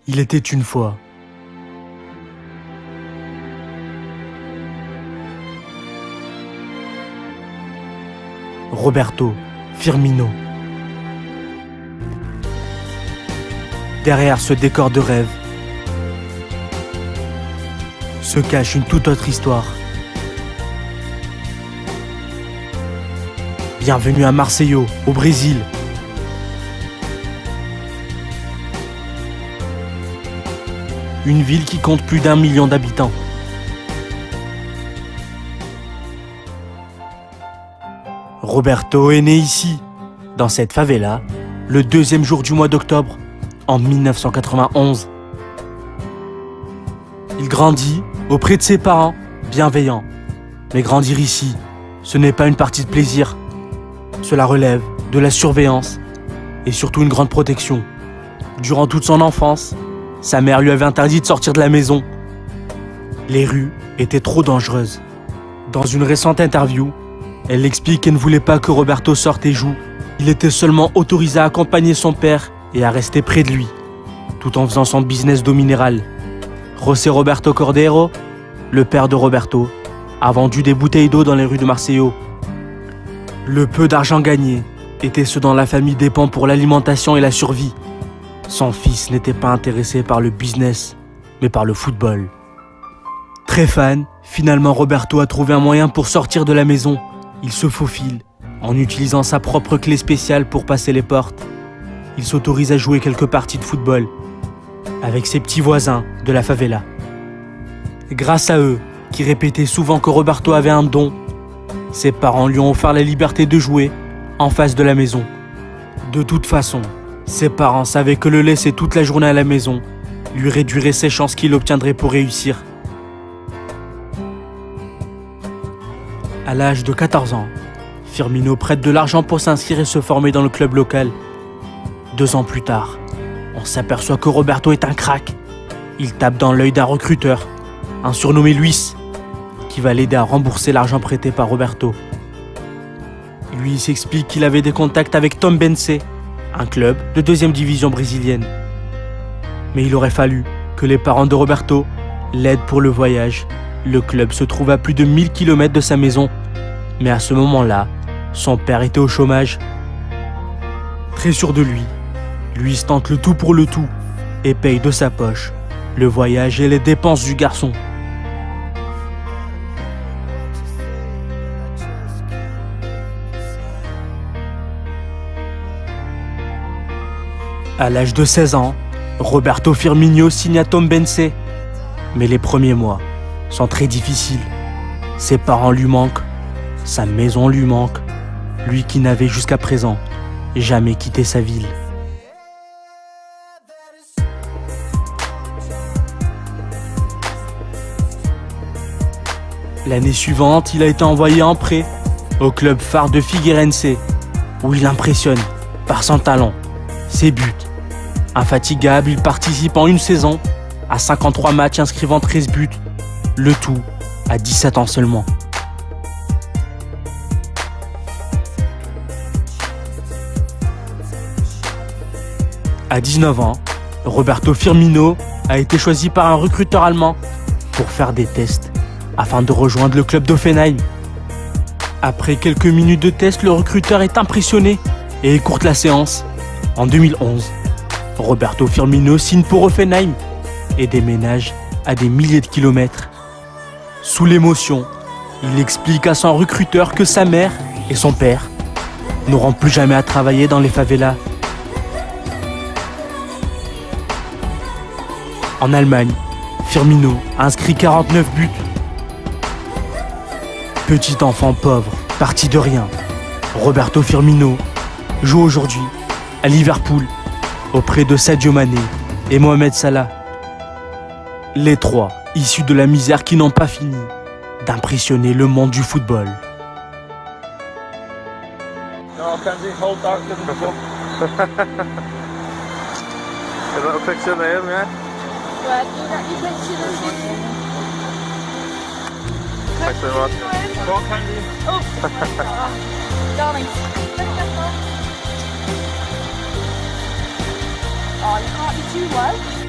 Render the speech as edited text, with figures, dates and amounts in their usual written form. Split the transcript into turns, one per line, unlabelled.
Il était une fois. Roberto Firmino. Derrière ce décor de rêve se cache une toute autre histoire. Bienvenue à Marseille, au Brésil. Une ville qui compte plus d'1 million d'habitants. Roberto est né ici, dans cette favela, le 2e jour du mois d'octobre, en 1991. Il grandit auprès de ses parents, bienveillants. Mais grandir ici, ce n'est pas une partie de plaisir. Cela relève de la surveillance et surtout une grande protection. Durant toute son enfance, sa mère lui avait interdit de sortir de la maison. Les rues étaient trop dangereuses. Dans une récente interview, elle explique qu'elle ne voulait pas que Roberto sorte et joue. Il était seulement autorisé à accompagner son père et à rester près de lui, tout en faisant son business d'eau minérale. José Roberto Cordero, le père de Roberto, a vendu des bouteilles d'eau dans les rues de Marseille. Le peu d'argent gagné était ce dont la famille dépend pour l'alimentation et la survie. Son fils n'était pas intéressé par le business, mais par le football. Très fan, finalement Roberto a trouvé un moyen pour sortir de la maison. Il se faufile, en utilisant sa propre clé spéciale pour passer les portes. Il s'autorise à jouer quelques parties de football, avec ses petits voisins de la favela. Grâce à eux, qui répétaient souvent que Roberto avait un don, ses parents lui ont offert la liberté de jouer en face de la maison. De toute façon, ses parents savaient que le laisser toute la journée à la maison lui réduirait ses chances qu'il obtiendrait pour réussir. À l'âge de 14 ans, Firmino prête de l'argent pour s'inscrire et se former dans le club local. 2 ans plus tard, on s'aperçoit que Roberto est un crack. Il tape dans l'œil d'un recruteur, un surnommé Luis, qui va l'aider à rembourser l'argent prêté par Roberto. Lui s'explique qu'il avait des contacts avec Tombense, un club de 2e division brésilienne. Mais il aurait fallu que les parents de Roberto l'aident pour le voyage. Le club se trouve à plus de 1000 km de sa maison, mais à ce moment-là, son père était au chômage. Très sûr de lui, Luis tente le tout pour le tout et paye de sa poche le voyage et les dépenses du garçon. À l'âge de 16 ans, Roberto Firmino signe à Tombense. Mais les premiers mois sont très difficiles. Ses parents lui manquent, sa maison lui manque, lui qui n'avait jusqu'à présent jamais quitté sa ville. L'année suivante, il a été envoyé en prêt au club phare de Figueirense, où il impressionne par son talent, ses buts. Infatigable, il participe en une saison à 53 matchs inscrivant 13 buts, le tout à 17 ans seulement. À 19 ans, Roberto Firmino a été choisi par un recruteur allemand pour faire des tests afin de rejoindre le club d'Hoffenheim. Après quelques minutes de test, le recruteur est impressionné et écourte la séance. En 2011, Roberto Firmino signe pour Hoffenheim et déménage à des milliers de kilomètres. Sous l'émotion, il explique à son recruteur que sa mère et son père n'auront plus jamais à travailler dans les favelas. En Allemagne, Firmino a inscrit 49 buts. Petit enfant pauvre, parti de rien, Roberto Firmino joue aujourd'hui à Liverpool auprès de Sadio Mané et Mohamed Salah. Les trois issus de la misère qui n'ont pas fini d'impressionner le monde du football.
No, Kenzie, hold that to the book.
Is that a picture there, yeah?
Right, you got your picture of him.
Thanks very much.
Go on, Kenzie.
Oh, darling. Oh, you can't be too low.